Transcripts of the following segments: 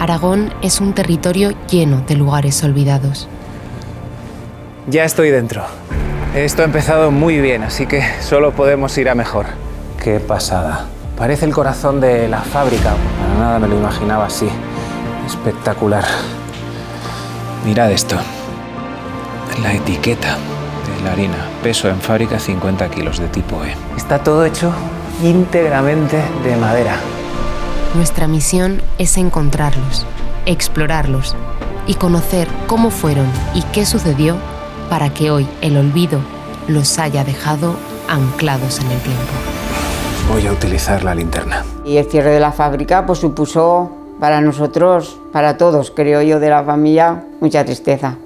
Aragón es un territorio lleno de lugares olvidados. Ya estoy dentro. Esto ha empezado muy bien, así que solo podemos ir a mejor. ¡Qué pasada! Parece el corazón de la fábrica. Para nada me lo imaginaba así. Espectacular. Mirad esto. La etiqueta de la harina. Peso en fábrica 50 kilos de tipo E. Está todo hecho íntegramente de madera. Nuestra misión es encontrarlos, explorarlos y conocer cómo fueron y qué sucedió para que hoy el olvido los haya dejado anclados en el tiempo. Voy a utilizar la linterna. Y el cierre de la fábrica pues supuso para nosotros, para todos, creo yo, de la familia, mucha tristeza.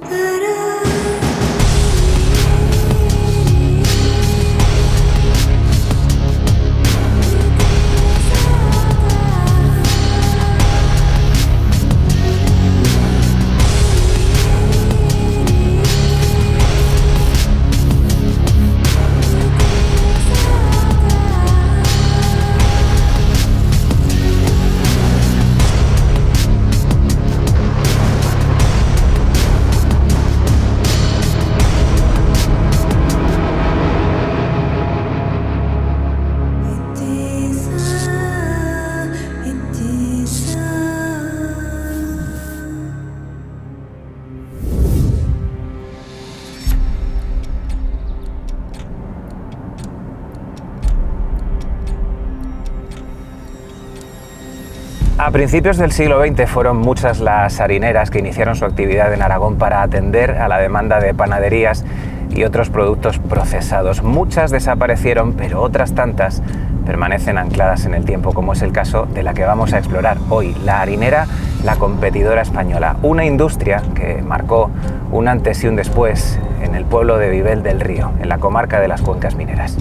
A principios del siglo XX fueron muchas las harineras que iniciaron su actividad en Aragón para atender a la demanda de panaderías y otros productos procesados. Muchas desaparecieron, pero otras tantas permanecen ancladas en el tiempo, como es el caso de la que vamos a explorar hoy, la harinera La Competidora Española, una industria que marcó un antes y un después en el pueblo de Vivel del Río, en la comarca de las Cuencas Mineras.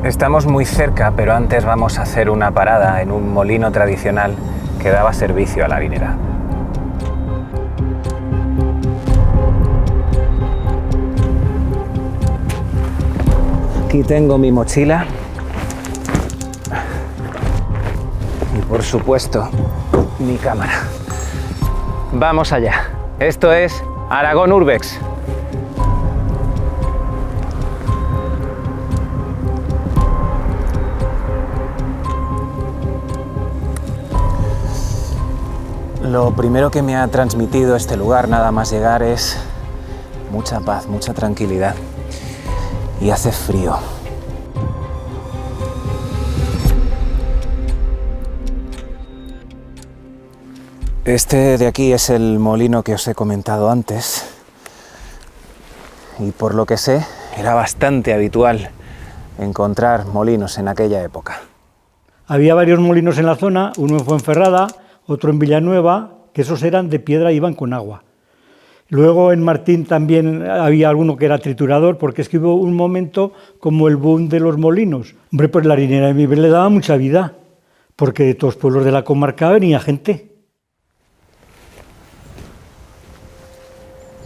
Estamos muy cerca, pero antes vamos a hacer una parada en un molino tradicional que daba servicio a la harinera. Aquí tengo mi mochila y, por supuesto, mi cámara. Vamos allá. Esto es Aragón Urbex. Lo primero que me ha transmitido este lugar, nada más llegar, es mucha paz, mucha tranquilidad. Y hace frío. Este de aquí es el molino que os he comentado antes. Y por lo que sé, era bastante habitual encontrar molinos en aquella época. Había varios molinos en la zona, uno en Fuenferrada, otro en Villanueva, que esos eran de piedra y iban con agua. Luego en Martín también había alguno que era triturador, porque es que hubo un momento como el boom de los molinos. Hombre, pues la harinera de Vivel le daba mucha vida, porque de todos los pueblos de la comarca venía gente.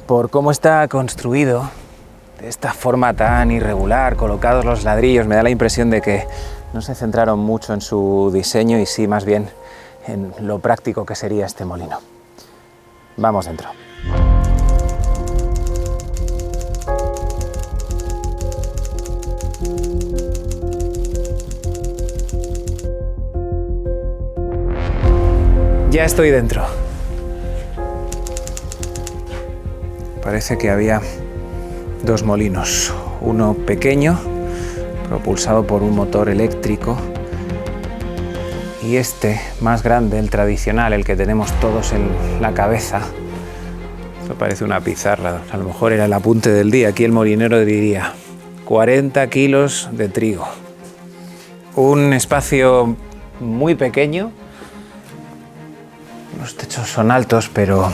Por cómo está construido, de esta forma tan irregular, colocados los ladrillos, me da la impresión de que no se centraron mucho en su diseño y sí, más bien, en lo práctico que sería este molino. Vamos dentro. Ya estoy dentro. Parece que había dos molinos, uno pequeño, propulsado por un motor eléctrico, y este más grande, el tradicional, el que tenemos todos en la cabeza. Esto parece una pizarra, a lo mejor era el apunte del día. Aquí el molinero diría 40 kilos de trigo. Un espacio muy pequeño. Los techos son altos, pero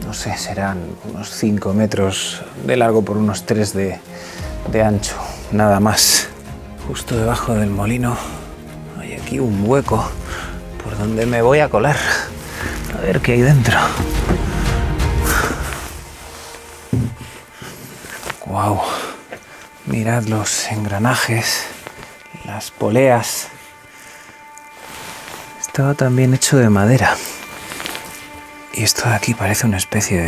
no sé, serán unos 5 metros de largo por unos 3 de ancho, nada más. Justo debajo del molino hay aquí un hueco por donde me voy a colar. A ver qué hay dentro. ¡Guau! Mirad los engranajes, las poleas. estaba también hecho de madera. Y esto de aquí parece una especie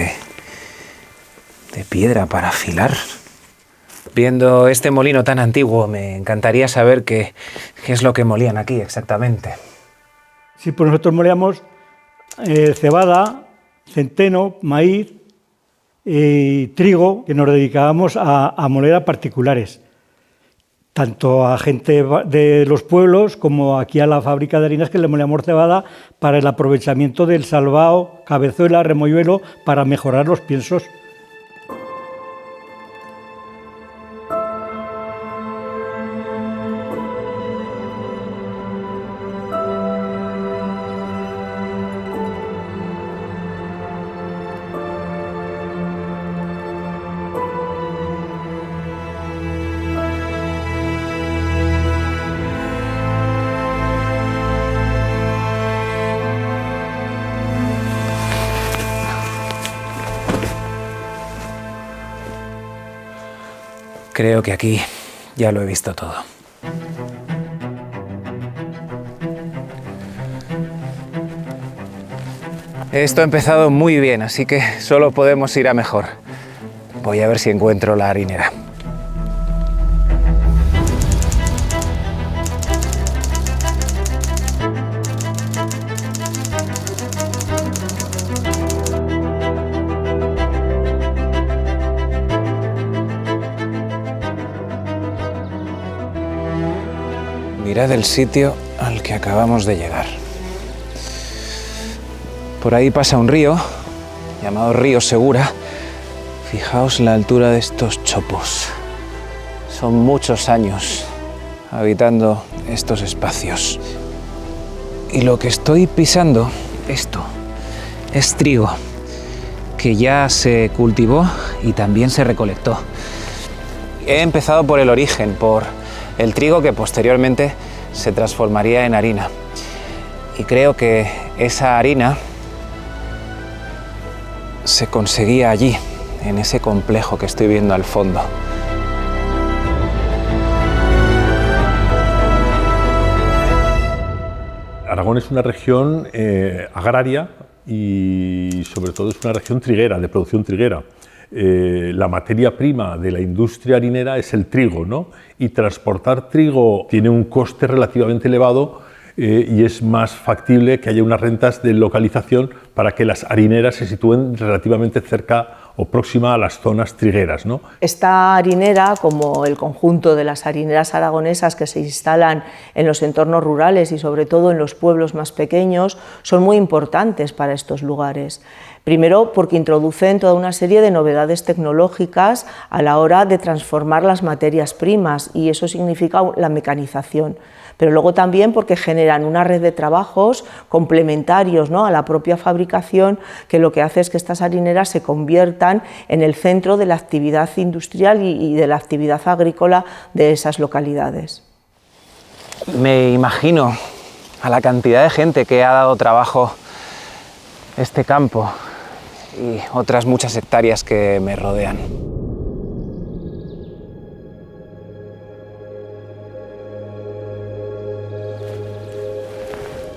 de piedra para afilar. Viendo este molino tan antiguo, me encantaría saber qué es lo que molían aquí exactamente. Sí, pues nosotros molíamos cebada, centeno, maíz y trigo, que nos dedicábamos a moler a particulares, tanto a gente de los pueblos como aquí a la fábrica de harinas, que le molíamos cebada para el aprovechamiento del salvao, cabezuela, remolluelo, para mejorar los piensos. Creo que aquí ya lo he visto todo. Esto ha empezado muy bien, así que solo podemos ir a mejor. Voy a ver si encuentro la harinera. Mirad el sitio al que acabamos de llegar. Por ahí pasa un río, llamado Río Segura. Fijaos la altura de estos chopos. Son muchos años habitando estos espacios. Y lo que estoy pisando, esto, es trigo, que ya se cultivó y también se recolectó. He empezado por el origen, por el trigo que posteriormente se transformaría en harina. Y creo que esa harina se conseguía allí, en ese complejo que estoy viendo al fondo. Aragón es una región agraria y sobre todo es una región triguera, de producción triguera. La materia prima de la industria harinera es el trigo, ¿no? Y transportar trigo tiene un coste relativamente elevado y es más factible que haya unas rentas de localización para que las harineras se sitúen relativamente cerca o próxima a las zonas trigueras, ¿no? Esta harinera, como el conjunto de las harineras aragonesas que se instalan en los entornos rurales y sobre todo en los pueblos más pequeños, son muy importantes para estos lugares. Primero, porque introducen toda una serie de novedades tecnológicas a la hora de transformar las materias primas, y eso significa la mecanización. Pero luego también porque generan una red de trabajos complementarios, ¿no?, a la propia fabricación, que lo que hace es que estas harineras se conviertan en el centro de la actividad industrial y de la actividad agrícola de esas localidades. Me imagino a la cantidad de gente que ha dado trabajo este campo y otras muchas hectáreas que me rodean.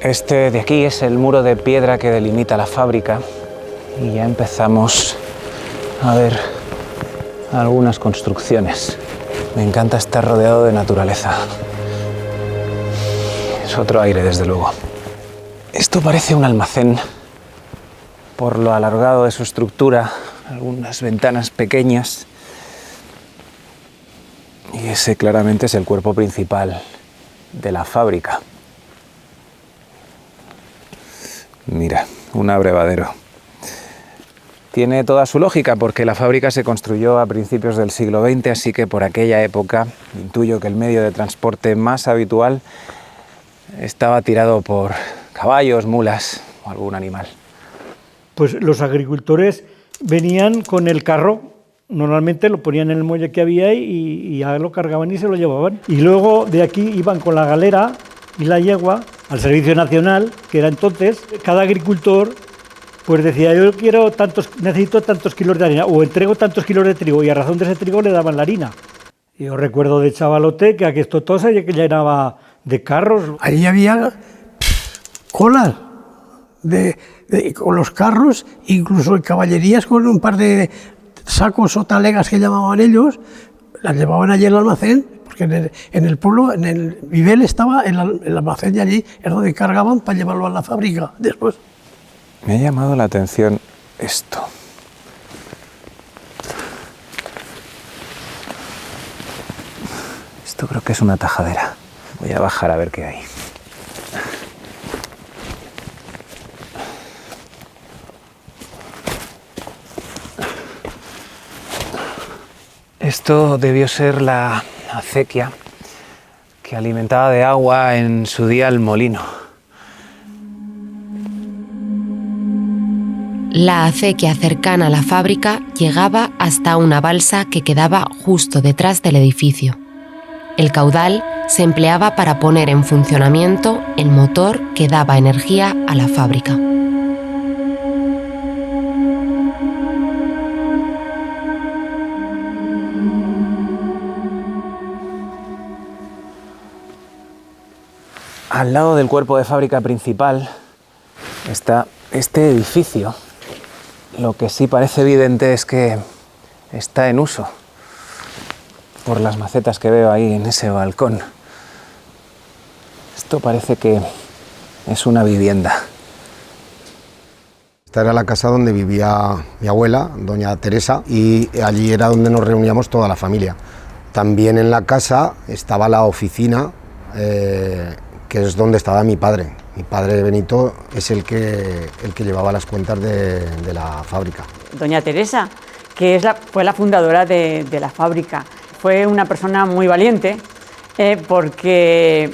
Este de aquí es el muro de piedra que delimita la fábrica y ya empezamos a ver algunas construcciones. Me encanta estar rodeado de naturaleza. Es otro aire, desde luego. Esto parece un almacén por lo alargado de su estructura, algunas ventanas pequeñas. Y ese claramente es el cuerpo principal de la fábrica. Mira, un abrevadero. Tiene toda su lógica porque la fábrica se construyó a principios del siglo XX, así que por aquella época intuyo que el medio de transporte más habitual estaba tirado por caballos, mulas o algún animal. Pues los agricultores venían con el carro, normalmente lo ponían en el muelle que había y ya lo cargaban y se lo llevaban. Y luego de aquí iban con la galera y la yegua al Servicio Nacional, que era entonces. Cada agricultor pues decía: yo necesito tantos kilos de harina, o entrego tantos kilos de trigo, y a razón de ese trigo le daban la harina. Y yo recuerdo de chavalote que aquí esto todo se llenaba de carros. Ahí había colas con los carros, incluso en caballerías con un par de sacos o talegas que llamaban ellos, las llevaban allí al almacén, porque en el pueblo, en el Vivel estaba el almacén de allí, es donde cargaban para llevarlo a la fábrica después. Me ha llamado la atención esto. Esto creo que es una tajadera. Voy a bajar a ver qué hay. Esto debió ser la acequia que alimentaba de agua en su día el molino. La acequia cercana a la fábrica llegaba hasta una balsa que quedaba justo detrás del edificio. El caudal se empleaba para poner en funcionamiento el motor que daba energía a la fábrica. Al lado del cuerpo de fábrica principal está este edificio. Lo que sí parece evidente es que está en uso, por las macetas que veo ahí en ese balcón. Esto parece que es una vivienda. Esta era la casa donde vivía mi abuela, doña Teresa, y allí era donde nos reuníamos toda la familia. También en la casa estaba la oficina, que es donde estaba mi padre. Mi padre Benito es el que llevaba las cuentas de la fábrica. Doña Teresa, que fue la fundadora de la fábrica, fue una persona muy valiente porque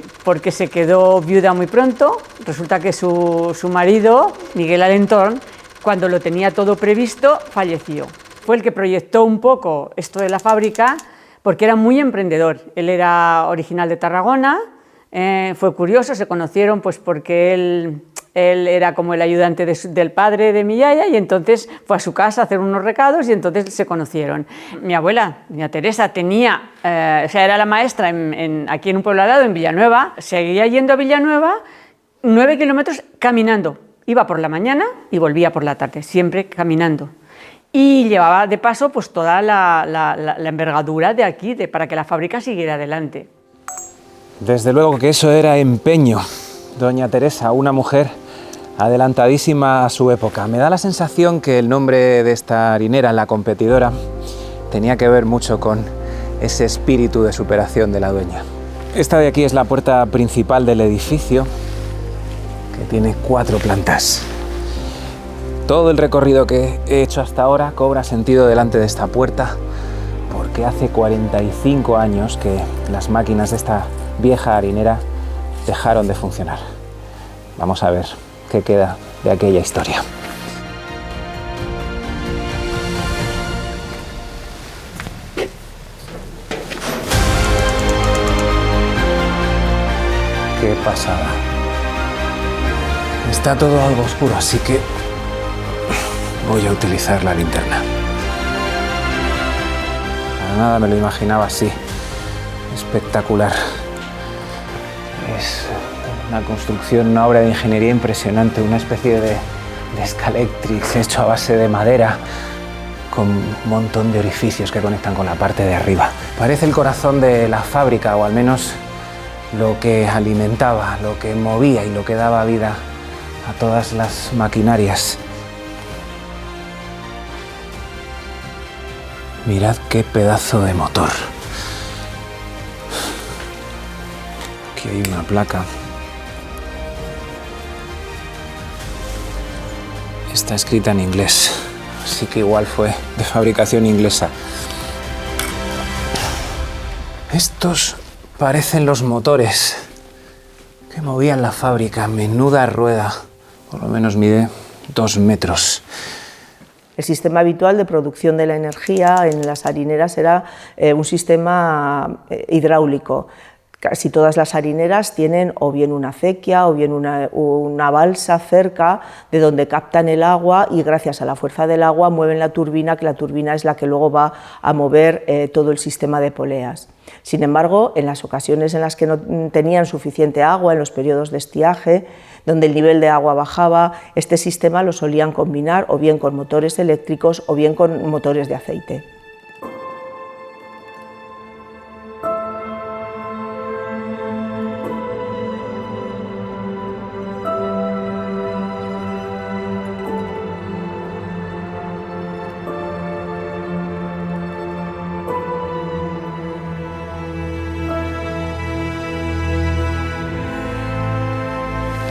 se quedó viuda muy pronto. Resulta que su marido, Miguel Alentón, cuando lo tenía todo previsto, falleció. Fue el que proyectó un poco esto de la fábrica porque era muy emprendedor. Él era original de Tarragona. Fue curioso, se conocieron pues porque él era como el ayudante del padre de mi yaya, y entonces fue a su casa a hacer unos recados y entonces se conocieron. Mi abuela, doña Teresa, era la maestra aquí en un pueblo al lado, en Villanueva. Seguía yendo a Villanueva 9 kilómetros caminando. Iba por la mañana y volvía por la tarde, siempre caminando. Y llevaba de paso pues toda la envergadura de aquí para que la fábrica siguiera adelante. Desde luego que eso era empeño. Doña Teresa, una mujer adelantadísima a su época. Me da la sensación que el nombre de esta harinera, la competidora, tenía que ver mucho con ese espíritu de superación de la dueña. Esta de aquí es la puerta principal del edificio, que tiene 4 plantas. Todo el recorrido que he hecho hasta ahora cobra sentido delante de esta puerta, porque hace 45 años que las máquinas de esta vieja harinera dejaron de funcionar. Vamos a ver qué queda de aquella historia. Qué pasada. Está todo algo oscuro, así que voy a utilizar la linterna. Para nada me lo imaginaba así. Espectacular. Es una construcción, una obra de ingeniería impresionante, una especie de Scalextric hecho a base de madera, con un montón de orificios que conectan con la parte de arriba. Parece el corazón de la fábrica, o al menos lo que alimentaba, lo que movía y lo que daba vida a todas las maquinarias. Mirad qué pedazo de motor. Aquí hay una placa. Está escrita en inglés, así que igual fue de fabricación inglesa. Estos parecen los motores que movían la fábrica. Menuda rueda, por lo menos mide 2 metros. El sistema habitual de producción de la energía en las harineras era un sistema hidráulico. Casi todas las harineras tienen o bien una acequia o bien una balsa cerca de donde captan el agua y gracias a la fuerza del agua mueven la turbina, que la turbina es la que luego va a mover todo el sistema de poleas. Sin embargo, en las ocasiones en las que no tenían suficiente agua, en los periodos de estiaje, donde el nivel de agua bajaba, este sistema lo solían combinar o bien con motores eléctricos o bien con motores de aceite.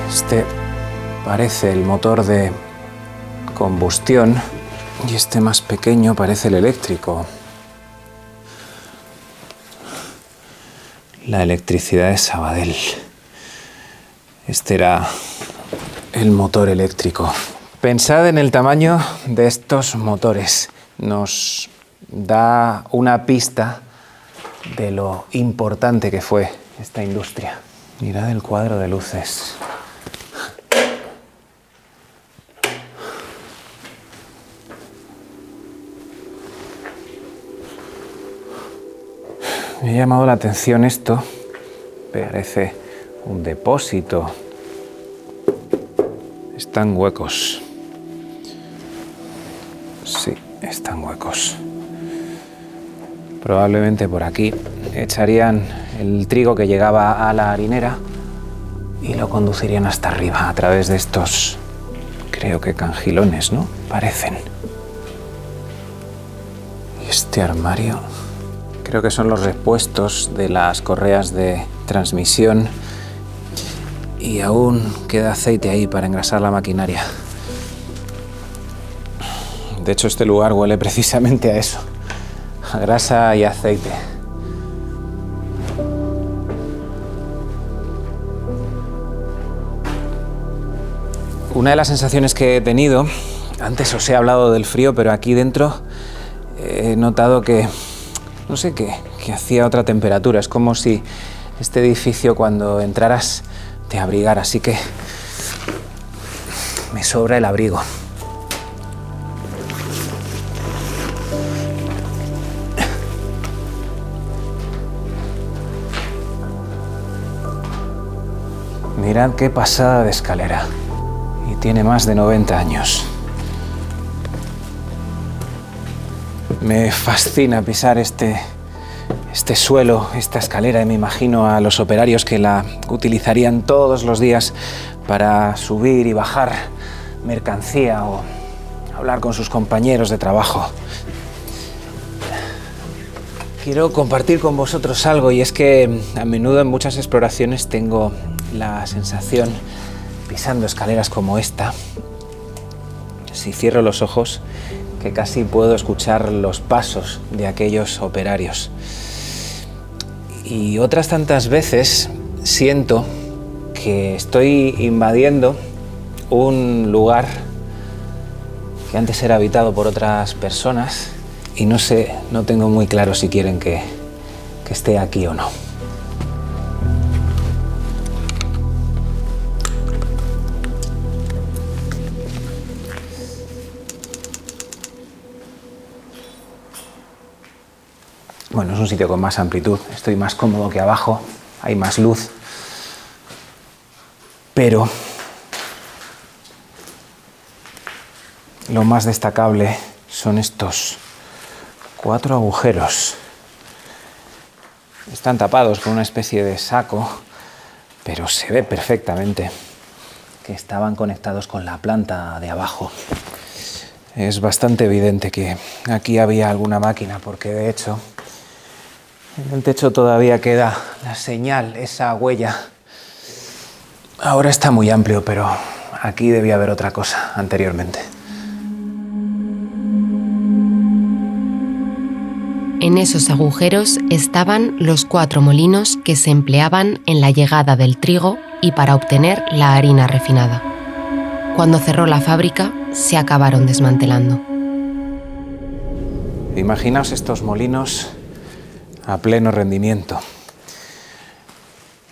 Este parece el motor de combustión y este más pequeño parece el eléctrico. La electricidad de Sabadell. Este era el motor eléctrico. Pensad en el tamaño de estos motores. Nos da una pista de lo importante que fue esta industria. Mirad el cuadro de luces. Me ha llamado la atención esto. Parece un depósito. Están huecos. Sí, están huecos. Probablemente por aquí echarían el trigo que llegaba a la harinera y lo conducirían hasta arriba a través de estos, creo que cangilones, ¿no? Parecen. Y este armario, creo que son los repuestos de las correas de transmisión y aún queda aceite ahí para engrasar la maquinaria. De hecho, este lugar huele precisamente a eso, a grasa y aceite. Una de las sensaciones que he tenido, antes os he hablado del frío, pero aquí dentro he notado que, no sé qué, que hacía otra temperatura. Es como si este edificio cuando entraras te abrigara, así que me sobra el abrigo. Mirad qué pasada de escalera. Y tiene más de 90 años. Me fascina pisar este suelo, esta escalera, y me imagino a los operarios que la utilizarían todos los días para subir y bajar mercancía o hablar con sus compañeros de trabajo. Quiero compartir con vosotros algo, y es que a menudo en muchas exploraciones tengo la sensación, pisando escaleras como esta, si cierro los ojos, que casi puedo escuchar los pasos de aquellos operarios. Y otras tantas veces siento que estoy invadiendo un lugar que antes era habitado por otras personas y no sé, no tengo muy claro si quieren que esté aquí o no. Bueno, es un sitio con más amplitud, estoy más cómodo que abajo, hay más luz, pero lo más destacable son estos 4 agujeros. Están tapados con una especie de saco, pero se ve perfectamente que estaban conectados con la planta de abajo. Es bastante evidente que aquí había alguna máquina, porque de hecho en el techo todavía queda la señal, esa huella. Ahora está muy amplio, pero aquí debía haber otra cosa anteriormente. En esos agujeros estaban los 4 molinos que se empleaban en la llegada del trigo y para obtener la harina refinada. Cuando cerró la fábrica, se acabaron desmantelando. Imaginaos estos molinos a pleno rendimiento.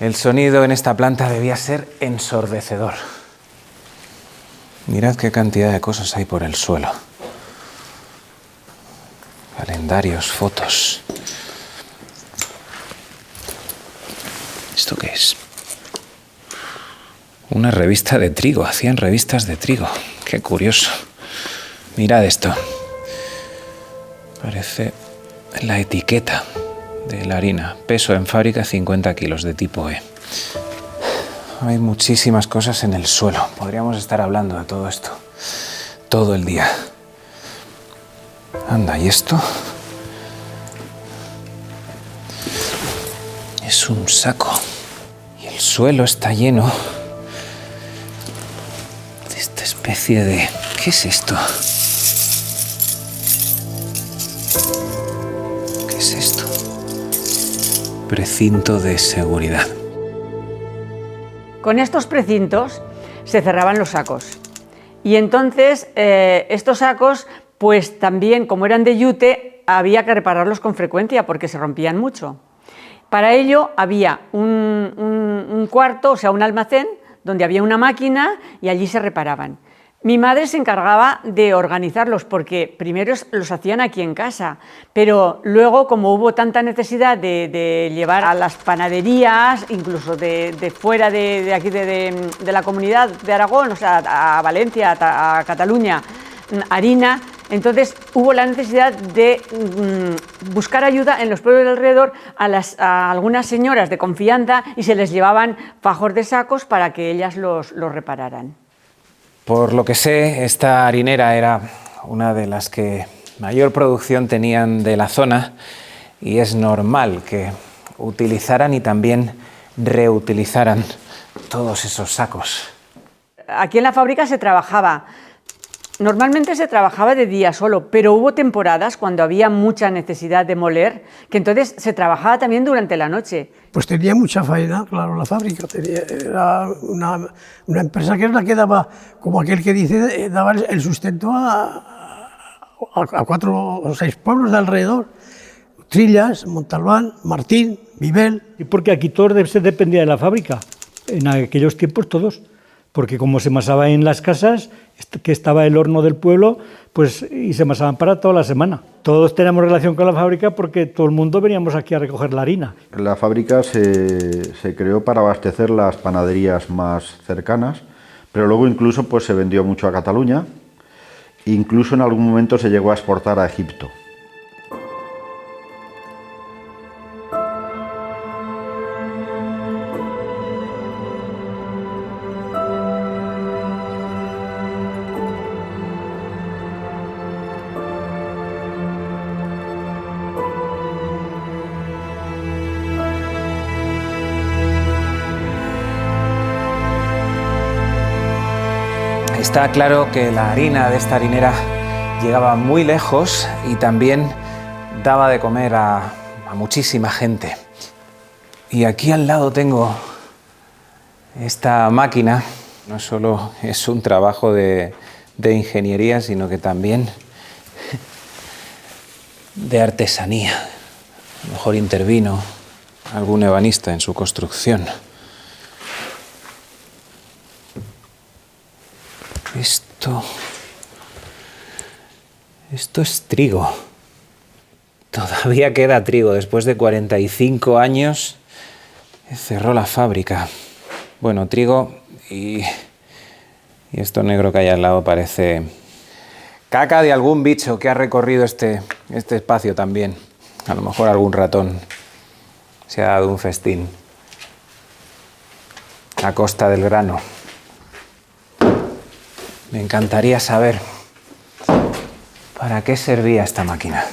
El sonido en esta planta debía ser ensordecedor. Mirad qué cantidad de cosas hay por el suelo. Calendarios, fotos. ¿Esto qué es? Una revista de trigo. Hacían revistas de trigo. Qué curioso. Mirad esto. Parece la etiqueta de la harina. Peso en fábrica 50 kilos de tipo E. Hay muchísimas cosas en el suelo. Podríamos estar hablando de todo esto todo el día. Anda, ¿y esto? Es un saco. Y el suelo está lleno de esta especie de... ¿Qué es esto? ¿Qué es esto? Precinto de seguridad. Con estos precintos se cerraban los sacos. Y entonces estos sacos, pues también, como eran de yute, había que repararlos con frecuencia porque se rompían mucho. Para ello había un cuarto, o sea, un almacén, donde había una máquina y allí se reparaban. Mi madre se encargaba de organizarlos porque primero los hacían aquí en casa, pero luego, como hubo tanta necesidad de llevar a las panaderías, incluso de fuera de aquí de la comunidad de Aragón, o sea, a Valencia, a Cataluña, harina, entonces hubo la necesidad de buscar ayuda en los pueblos de alrededor a algunas señoras de confianza y se les llevaban fajos de sacos para que ellas los repararan. Por lo que sé, esta harinera era una de las que mayor producción tenían de la zona y es normal que utilizaran y también reutilizaran todos esos sacos. Aquí en la fábrica se trabajaba. Normalmente se trabajaba de día solo, pero hubo temporadas cuando había mucha necesidad de moler, que entonces se trabajaba también durante la noche. Pues tenía mucha faena, claro, la fábrica. Era una empresa que es la que daba, como aquel que dice, daba el sustento a 4 o 6 pueblos de alrededor. Trillas, Montalbán, Martín, Vivel. Y porque aquí todo se dependía de la fábrica, en aquellos tiempos todos. Porque como se amasaba en las casas, que estaba el horno del pueblo, pues y se amasaban para toda la semana. Todos teníamos relación con la fábrica porque todo el mundo veníamos aquí a recoger la harina. La fábrica se creó para abastecer las panaderías más cercanas, pero luego incluso pues, se vendió mucho a Cataluña, incluso en algún momento se llegó a exportar a Egipto. Está claro que la harina de esta harinera llegaba muy lejos y también daba de comer a muchísima gente. Y aquí al lado tengo esta máquina. No solo es un trabajo de ingeniería, sino que también de artesanía. A lo mejor intervino algún ebanista en su construcción. Esto es trigo. Todavía queda trigo. Después de 45 años cerró la fábrica. Bueno, trigo y esto negro que hay al lado parece caca de algún bicho que ha recorrido este espacio también. A lo mejor algún ratón se ha dado un festín a costa del grano. Me encantaría saber para qué servía esta máquina.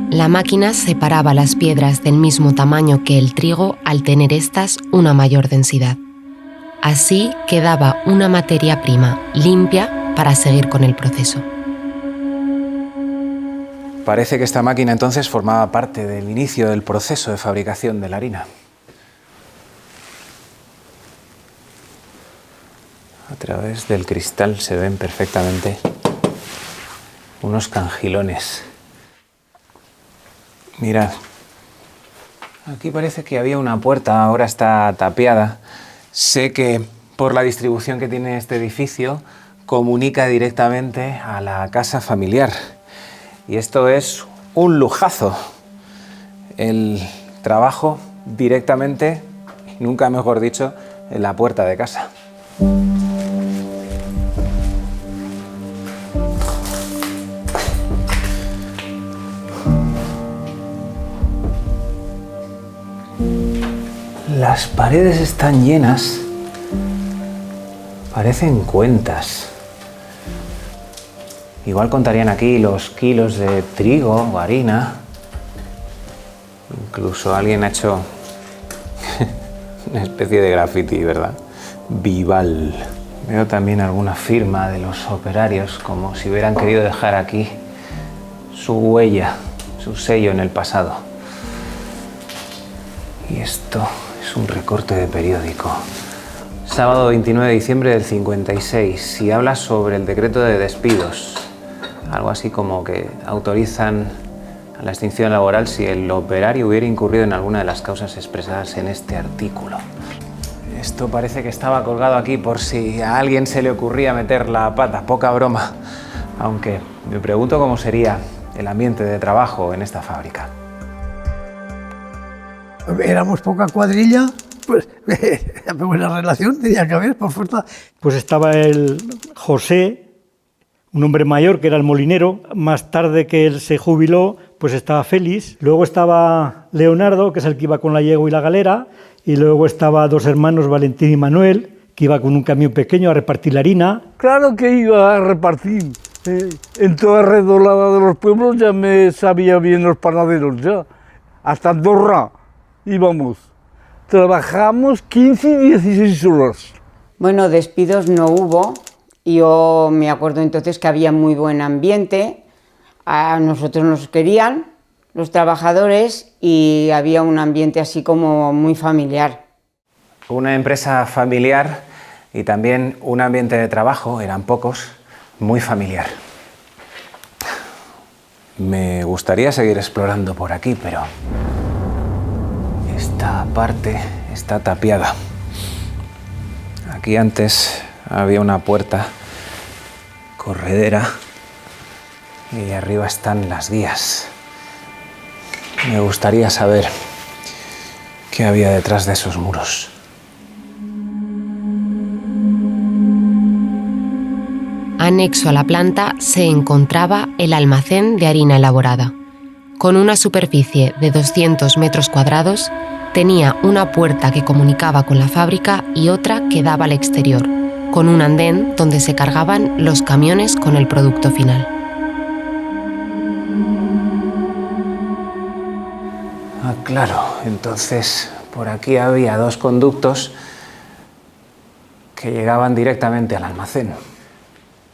La máquina separaba las piedras del mismo tamaño que el trigo al tener estas una mayor densidad. Así quedaba una materia prima limpia para seguir con el proceso. Parece que esta máquina entonces formaba parte del inicio del proceso de fabricación de la harina. A través del cristal se ven perfectamente unos cangilones. Mirad, Aquí parece que había una puerta, ahora está tapiada. Sé que por la distribución que tiene este edificio comunica directamente a la casa familiar. Y esto es un lujazo. El trabajo directamente, nunca mejor dicho, en la puerta de casa. Las paredes están llenas, parecen cuentas. Igual contarían aquí los kilos de trigo o harina. Incluso alguien ha hecho una especie de graffiti, ¿verdad? Vival. Veo también alguna firma de los operarios, como si hubieran querido dejar aquí su huella, su sello en el pasado. Y esto es un recorte de periódico. Sábado 29 de diciembre del 56, y habla sobre el decreto de despidos. Algo así como que autorizan a la extinción laboral si el operario hubiera incurrido en alguna de las causas expresadas en este artículo. Esto parece que estaba colgado aquí por si a alguien se le ocurría meter la pata, poca broma. Aunque me pregunto cómo sería el ambiente de trabajo en esta fábrica. Éramos poca cuadrilla, pues buena relación tenía que haber, por fuerza. Pues estaba el José, un hombre mayor que era el molinero. Más tarde que él se jubiló, pues estaba Félix. Luego estaba Leonardo, que es el que iba con la yegua y la galera. Y luego estaba dos hermanos, Valentín y Manuel, que iba con un camión pequeño a repartir la harina. Claro que iba a repartir. En toda redolada de los pueblos ya me sabía bien los panaderos, ya. Hasta Andorra íbamos. Trabajamos 15 y 16 horas. Bueno, despidos no hubo. Yo me acuerdo entonces que había muy buen ambiente. A nosotros nos querían, los trabajadores, y había un ambiente así como muy familiar. Una empresa familiar y también un ambiente de trabajo, eran pocos, muy familiar. Me gustaría seguir explorando por aquí, pero esta parte está tapiada. Aquí antes había una puerta corredera y arriba están las guías. Me gustaría saber qué había detrás de esos muros. Anexo a la planta se encontraba el almacén de harina elaborada. Con una superficie de 200 metros cuadrados, tenía una puerta que comunicaba con la fábrica y otra que daba al exterior, con un andén donde se cargaban los camiones con el producto final. Ah, claro, entonces por aquí había dos conductos que llegaban directamente al almacén.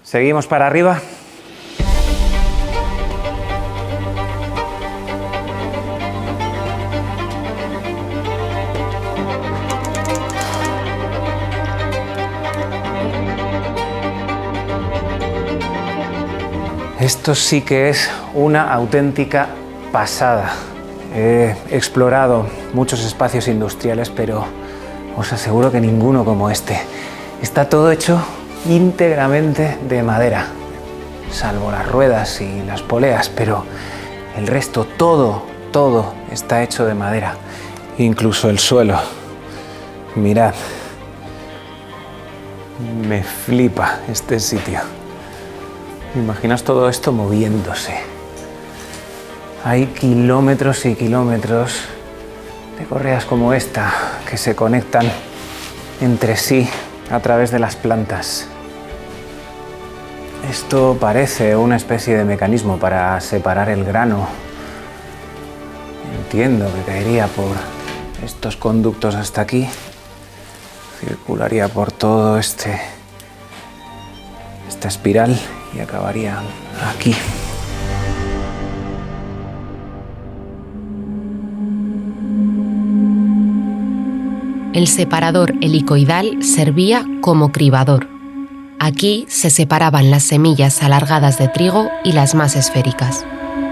¿Seguimos para arriba? Esto sí que es una auténtica pasada. He explorado muchos espacios industriales, pero os aseguro que ninguno como este. Está todo hecho íntegramente de madera, salvo las ruedas y las poleas, pero el resto, todo está hecho de madera, incluso el suelo. Mirad, me flipa este sitio. Imaginaos todo esto moviéndose. Hay kilómetros y kilómetros de correas como esta que se conectan entre sí a través de las plantas. Esto parece una especie de mecanismo para separar el grano. Entiendo que caería por estos conductos hasta aquí, circularía por todo esta espiral y acabaría aquí. El separador helicoidal servía como cribador. Aquí se separaban las semillas alargadas de trigo y las más esféricas,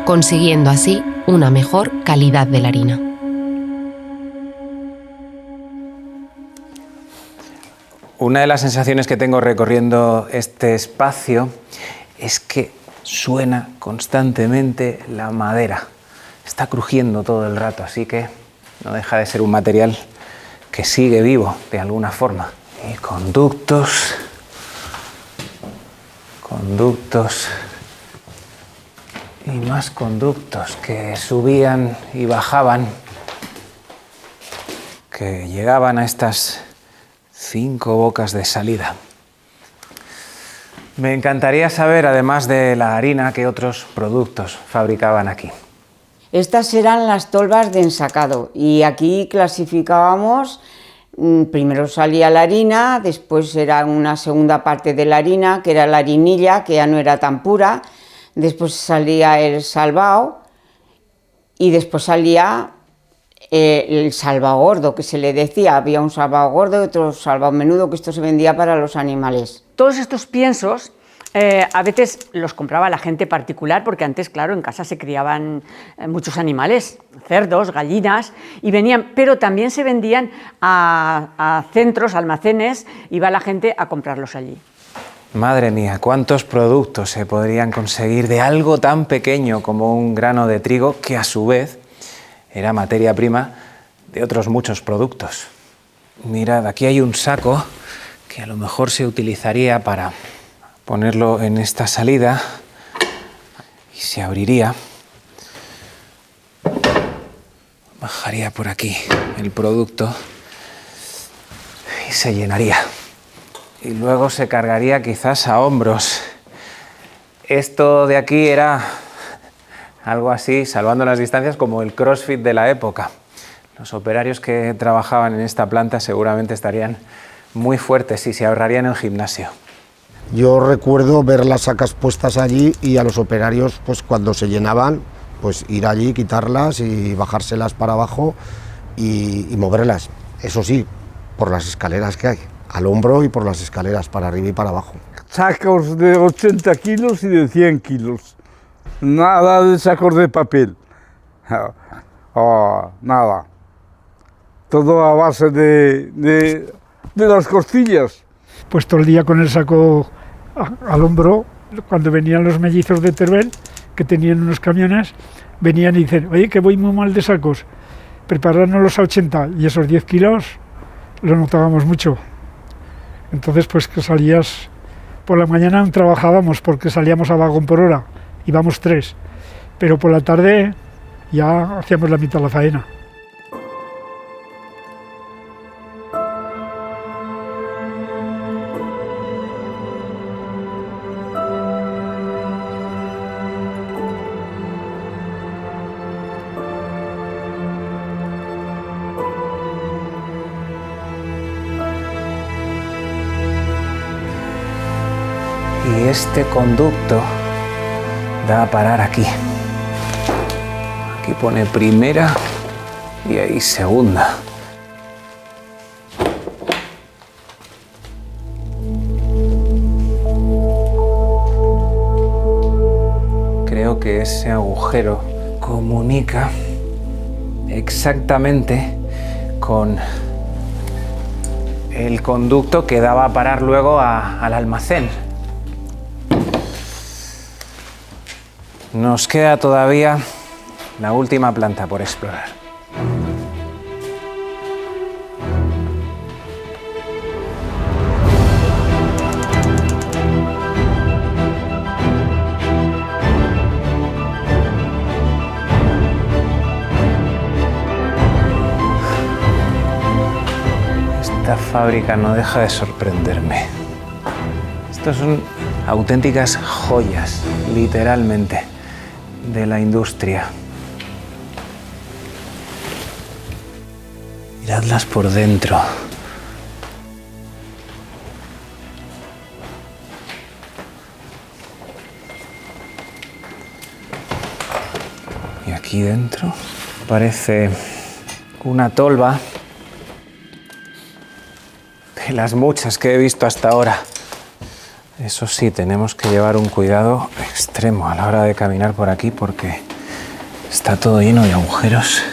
consiguiendo así una mejor calidad de la harina. Una de las sensaciones que tengo recorriendo este espacio es que suena constantemente la madera. Está crujiendo todo el rato, así que no deja de ser un material que sigue vivo de alguna forma. Y conductos y más conductos que subían y bajaban, que llegaban a estas 5 bocas de salida. Me encantaría saber, además de la harina, qué otros productos fabricaban aquí. Estas eran las tolvas de ensacado y aquí clasificábamos, primero salía la harina, después era una segunda parte de la harina, que era la harinilla, que ya no era tan pura, después salía el salvao y después salía el salvao gordo, que se le decía. Había un salvao gordo y otro salvao menudo, que esto se vendía para los animales. Todos estos piensos a veces los compraba la gente particular, porque antes, claro, en casa se criaban muchos animales, cerdos, gallinas, y venían, pero también se vendían a centros, almacenes, iba la gente a comprarlos allí. Madre mía, cuántos productos se podrían conseguir de algo tan pequeño como un grano de trigo, que a su vez era materia prima de otros muchos productos. Mirad, aquí hay un saco que a lo mejor se utilizaría para ponerlo en esta salida y se abriría. Bajaría por aquí el producto y se llenaría. Y luego se cargaría quizás a hombros. Esto de aquí era algo así, salvando las distancias, como el CrossFit de la época. Los operarios que trabajaban en esta planta seguramente estarían muy fuertes y se ahorrarían el gimnasio. Yo recuerdo ver las sacas puestas allí y a los operarios, pues cuando se llenaban, pues ir allí, quitarlas y bajárselas para abajo y moverlas. Eso sí, por las escaleras que hay, al hombro y por las escaleras, para arriba y para abajo. Sacos de 80 kilos y de 100 kilos. Nada de sacos de papel. Nada. Todo a base de las costillas. Pues todo el día con el saco al hombro. Cuando venían los mellizos de Teruel, que tenían unos camiones, venían y dicen: oye, que voy muy mal de sacos, preparárnoslos a 80, y esos 10 kilos lo notábamos mucho. Entonces, pues que salías por la mañana, trabajábamos porque salíamos a vagón por hora, íbamos 3, pero por la tarde ya hacíamos la mitad de la faena. Y este conducto da a parar aquí. Aquí pone primera y ahí segunda. Creo que ese agujero comunica exactamente con el conducto que daba a parar luego al almacén. Nos queda todavía la última planta por explorar. Esta fábrica no deja de sorprenderme. Estos son auténticas joyas, literalmente, de la industria. Miradlas por dentro. Y aquí dentro parece una tolva de las muchas que he visto hasta ahora. Eso sí, tenemos que llevar un cuidado extremo a la hora de caminar por aquí porque está todo lleno de agujeros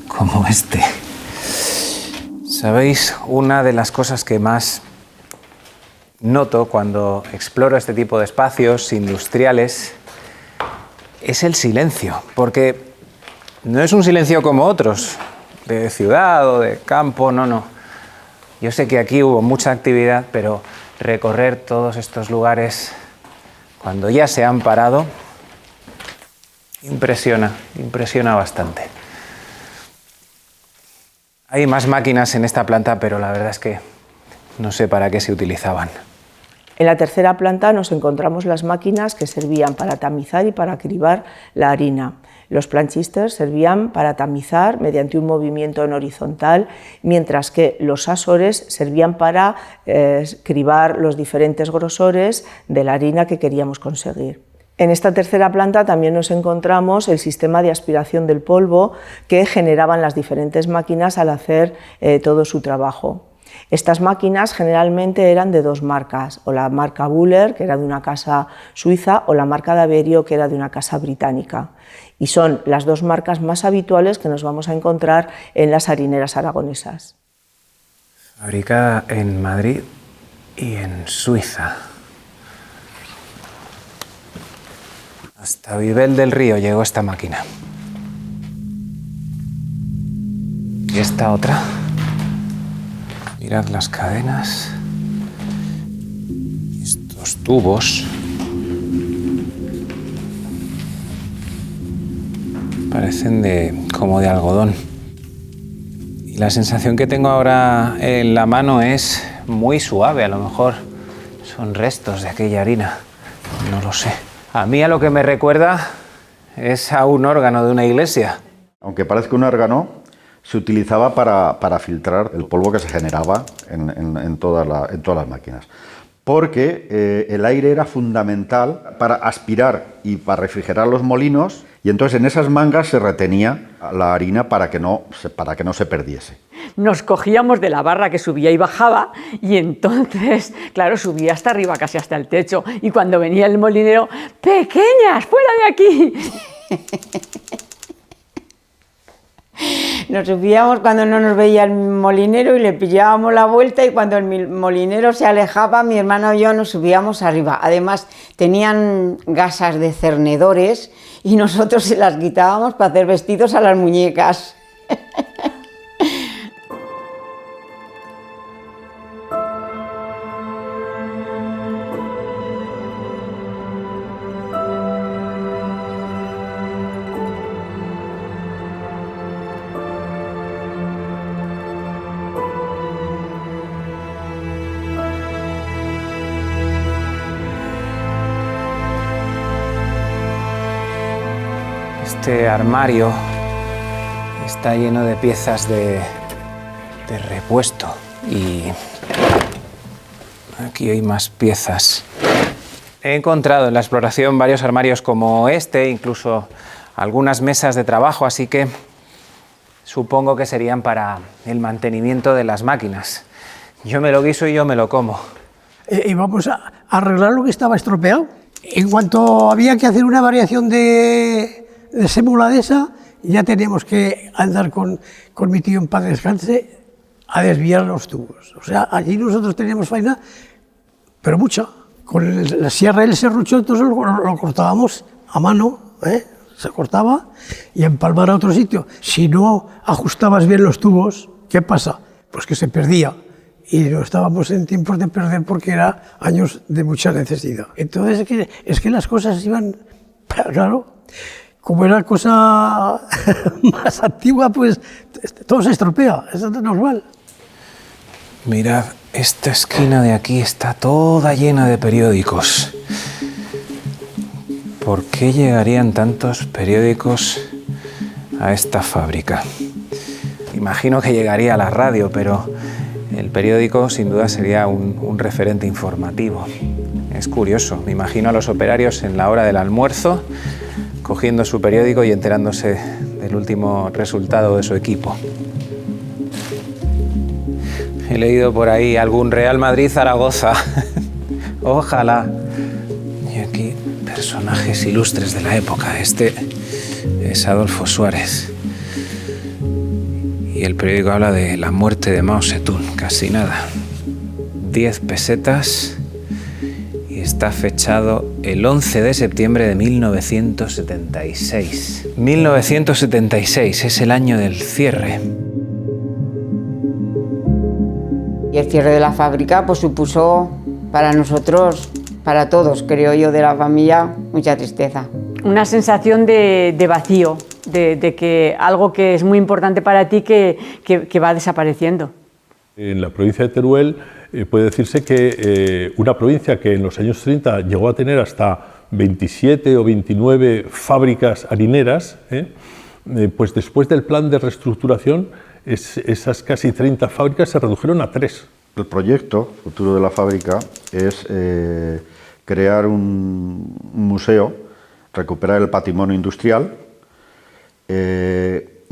como este. ¿Sabéis? Una de las cosas que más noto cuando exploro este tipo de espacios industriales es el silencio, porque no es un silencio como otros, de ciudad o de campo, no. Yo sé que aquí hubo mucha actividad, pero recorrer todos estos lugares cuando ya se han parado impresiona bastante. Hay más máquinas en esta planta, pero la verdad es que no sé para qué se utilizaban. En la tercera planta nos encontramos las máquinas que servían para tamizar y para cribar la harina. Los planchisters servían para tamizar mediante un movimiento en horizontal, mientras que los asores servían para cribar los diferentes grosores de la harina que queríamos conseguir. En esta tercera planta también nos encontramos el sistema de aspiración del polvo que generaban las diferentes máquinas al hacer todo su trabajo. Estas máquinas generalmente eran de dos marcas, o la marca Buller, que era de una casa suiza, o la marca Daverio, que era de una casa británica. Y son las dos marcas más habituales que nos vamos a encontrar en las harineras aragonesas. Fabricada en Madrid y en Suiza. Hasta Vivel del Río llegó esta máquina. Y esta otra. Mirad las cadenas. Estos tubos. Parecen como de algodón. Y la sensación que tengo ahora en la mano es muy suave. A lo mejor son restos de aquella harina. No lo sé. A mí a lo que me recuerda es a un órgano de una iglesia. Aunque parezca un órgano, se utilizaba para filtrar el polvo que se generaba en todas las máquinas. Porque el aire era fundamental para aspirar y para refrigerar los molinos, y entonces en esas mangas se retenía la harina para que no se perdiese. Nos cogíamos de la barra que subía y bajaba, y entonces, claro, subía hasta arriba, casi hasta el techo, y cuando venía el molinero, ¡pequeñas, fuera de aquí! Nos subíamos cuando no nos veía el molinero y le pillábamos la vuelta, y cuando el molinero se alejaba, mi hermano y yo nos subíamos arriba. Además, tenían gasas de cernedores y nosotros se las quitábamos para hacer vestidos a las muñecas. Este armario está lleno de piezas de repuesto y aquí hay más piezas. He encontrado en la exploración varios armarios como este, incluso algunas mesas de trabajo, así que supongo que serían para el mantenimiento de las máquinas. Yo me lo guiso y yo me lo como. Íbamos a arreglar lo que estaba estropeado. En cuanto había que hacer una variación de sémula de esa, ya teníamos que andar con mi tío en paz descanse a desviar los tubos. O sea, allí nosotros teníamos faena, pero mucha. Con la sierra y el serrucho, entonces lo cortábamos a mano, se cortaba y empalmar a otro sitio. Si no ajustabas bien los tubos, ¿qué pasa? Pues que se perdía. Y no estábamos en tiempos de perder porque eran años de mucha necesidad. Entonces es que las cosas iban, claro, como era cosa más antigua, pues todo se estropea, eso es normal. Mirad, esta esquina de aquí está toda llena de periódicos. ¿Por qué llegarían tantos periódicos a esta fábrica? Imagino que llegaría a la radio, pero el periódico sin duda sería un referente informativo. Es curioso, me imagino a los operarios en la hora del almuerzo cogiendo su periódico y enterándose del último resultado de su equipo. He leído por ahí algún Real Madrid-Zaragoza. Ojalá. Y aquí personajes ilustres de la época. Este es Adolfo Suárez. Y el periódico habla de la muerte de Mao Zedong. Casi nada. 10 pesetas está fechado el 11 de septiembre de 1976. 1976 es el año del cierre. Y el cierre de la fábrica pues supuso para nosotros, para todos, creo yo, de la familia, mucha tristeza. Una sensación de vacío, de que algo que es muy importante para ti que va desapareciendo. En la provincia de Teruel puede decirse que una provincia que en los años 30 llegó a tener hasta 27 o 29 fábricas harineras, pues después del plan de reestructuración esas casi 30 fábricas se redujeron a 3. El proyecto futuro de la fábrica es crear un museo, recuperar el patrimonio industrial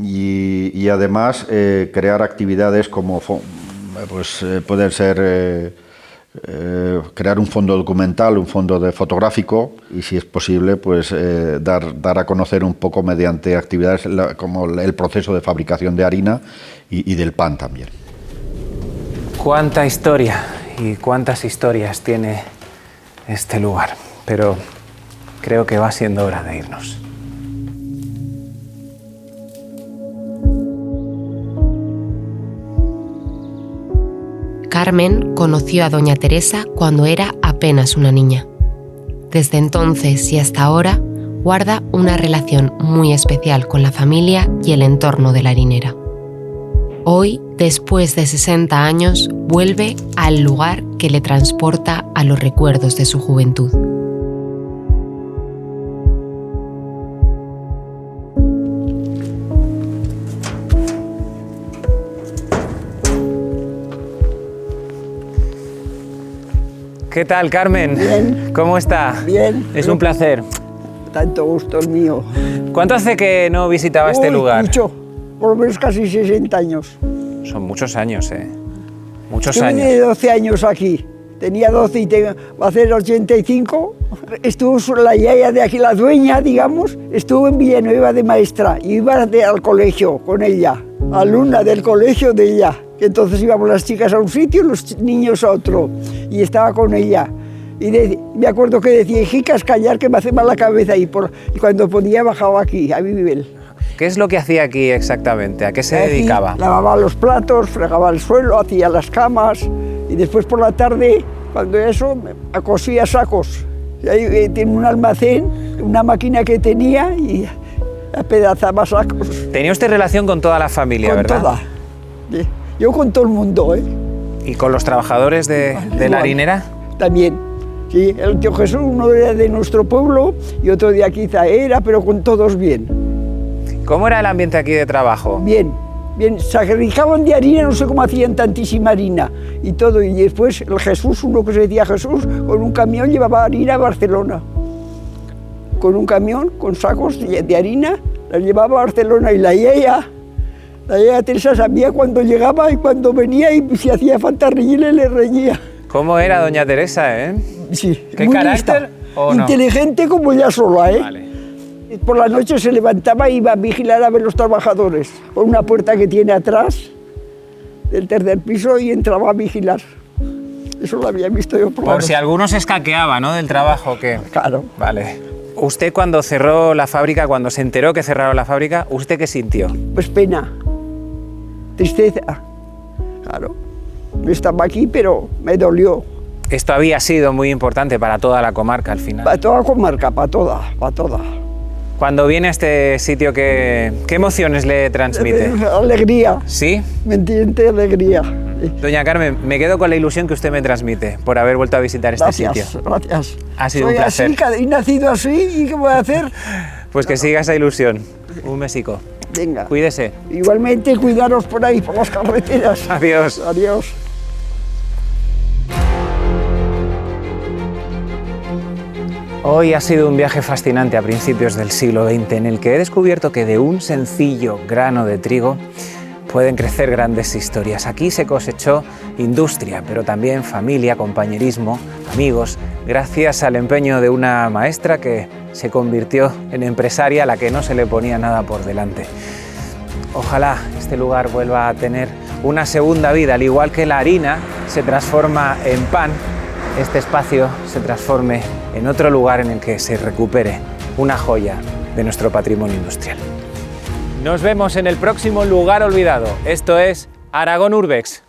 y además crear actividades como pueden ser crear un fondo documental, un fondo fotográfico y, si es posible, pues dar a conocer un poco mediante actividades como el proceso de fabricación de harina y del pan también. Cuánta historia y cuántas historias tiene este lugar, pero creo que va siendo hora de irnos. Carmen conoció a doña Teresa cuando era apenas una niña. Desde entonces y hasta ahora guarda una relación muy especial con la familia y el entorno de la harinera. Hoy, después de 60 años, vuelve al lugar que le transporta a los recuerdos de su juventud. ¿Qué tal, Carmen? Bien. ¿Cómo está? Bien. Es un placer. Tanto gusto el mío. ¿Cuánto hace que no visitaba este lugar? Mucho. Por lo menos casi 60 años. Son muchos años, ¿eh? Muchos Estuve años. de 12 años aquí. Tenía 12 y va a hacer 85. Estuvo la yaya de aquí, la dueña, digamos, estuvo en Villanueva de maestra. Y iba al colegio con ella, alumna del colegio de ella. Que entonces íbamos las chicas a un sitio y los niños a otro. Y estaba con ella. Y me acuerdo que decía, hijicas, callar que me hace mal la cabeza. Y cuando podía bajaba aquí, a mi nivel. ¿Qué es lo que hacía aquí exactamente? ¿A qué se Aquí dedicaba? Lavaba los platos, fregaba el suelo, hacía las camas. Y después por la tarde, cuando eso, cosía sacos. Y ahí tiene un almacén, una máquina que tenía y apedazaba sacos. Tenía usted relación con toda la familia, Con ¿verdad? toda. Yo con todo el mundo, ¿eh? ¿Y con los trabajadores de la harinera? También. Sí, el tío Jesús, uno era de nuestro pueblo y otro de aquí era, pero con todos bien. ¿Cómo era el ambiente aquí de trabajo? Bien, bien. Se agrijaban de harina, no sé cómo hacían tantísima harina y todo. Y después el Jesús, uno que se decía Jesús, con un camión llevaba harina a Barcelona. Con un camión, con sacos de harina, la llevaba a Barcelona. Y la yaya Teresa sabía cuándo llegaba y cuándo venía y si hacía falta reñirle, le reñía. ¿Cómo era doña Teresa, eh? Sí. ¿Qué muy carácter lista, o no? inteligente como ella sola, ¿eh? Vale. Por la noche se levantaba y iba a vigilar a ver los trabajadores por una puerta que tiene atrás del tercer piso y entraba a vigilar. Eso lo había visto yo por la Por si noche. alguno se escaqueaba, ¿no? Del trabajo, ¿qué? Claro. Vale. Usted cuando cerró la fábrica, cuando se enteró que cerraron la fábrica, ¿usted qué sintió? Pues pena, tristeza, claro. Yo estaba aquí, pero me dolió. Esto había sido muy importante para toda la comarca al final. Para toda la comarca, para toda. Cuando viene a este sitio, ¿qué emociones le transmite? Alegría. ¿Sí? Me entiende, alegría. Doña Carmen, me quedo con la ilusión que usted me transmite por haber vuelto a visitar este sitio. Gracias. Ha sido Soy un placer. así, he nacido así, ¿y qué voy a hacer? Pues que siga esa ilusión. Un besico. Venga. Cuídese. Igualmente, cuidaros por ahí, por las carreteras. Adiós. Adiós. Hoy ha sido un viaje fascinante a principios del siglo XX en el que he descubierto que de un sencillo grano de trigo pueden crecer grandes historias. Aquí se cosechó industria, pero también familia, compañerismo, amigos, gracias al empeño de una maestra que se convirtió en empresaria a la que no se le ponía nada por delante. Ojalá este lugar vuelva a tener una segunda vida, al igual que la harina se transforma en pan, este espacio se transforme en otro lugar en el que se recupere una joya de nuestro patrimonio industrial. Nos vemos en el próximo lugar olvidado. Esto es Aragón Urbex.